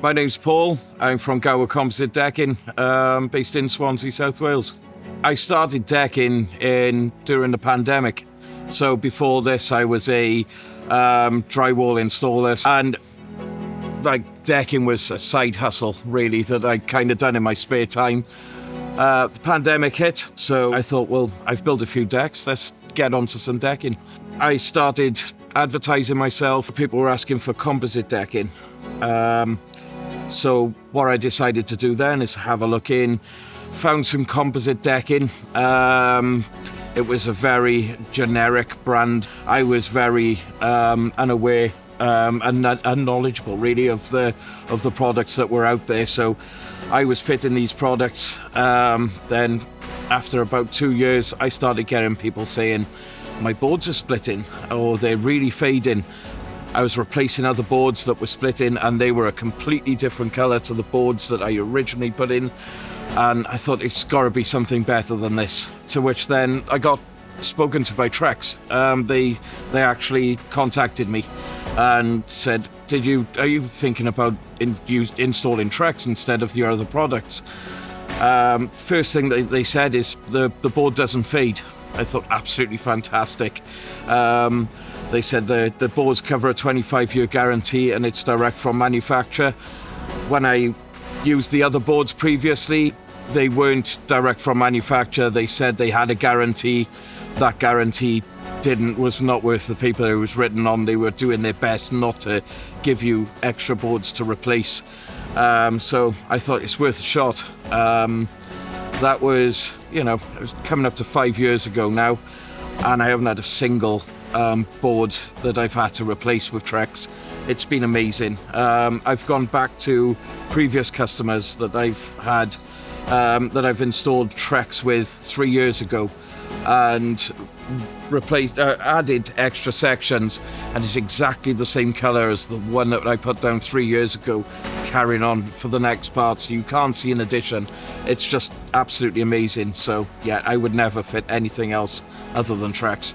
My name's Paul. I'm from Gower Composite Decking, based in Swansea, South Wales. I started decking during the pandemic. So before this, I was a drywall installer, and decking was a side hustle, really, that I'd kind of done in my spare time. The pandemic hit, so I thought, well, I've built a few decks, let's get onto some decking. I started advertising myself. People were asking for composite decking. So what I decided to do then is have a look in, found some composite decking. It was a very generic brand. I was very unaware and unknowledgeable, really, of the products that were out there. So I was fitting these products. Then after about 2 years, I started getting people saying, my boards are splitting, or they're really fading. I was replacing other boards that were splitting, and they were a completely different colour to the boards that I originally put in. And I thought, it's got to be something better than this. To which then I got spoken to by Trex. They actually contacted me and said, are you thinking about installing Trex instead of your other products? First thing they said is the board doesn't fade. I thought, absolutely fantastic. They said the boards cover a 25-year guarantee and it's direct from manufacturer. When I used the other boards previously, they weren't direct from manufacturer. They said they had a guarantee. That guarantee was not worth the paper it was written on. They were doing their best not to give you extra boards to replace. So I thought it's worth a shot. That was, it was coming up to 5 years ago now, and I haven't had a single board that I've had to replace with Trex. It's been amazing. I've gone back to previous customers that I've had, that I've installed Trex with 3 years ago, and added extra sections, and it's exactly the same colour as the one that I put down 3 years ago, carrying on for the next part, so you can't see an addition. It's just absolutely amazing. So yeah, I would never fit anything else other than Trex.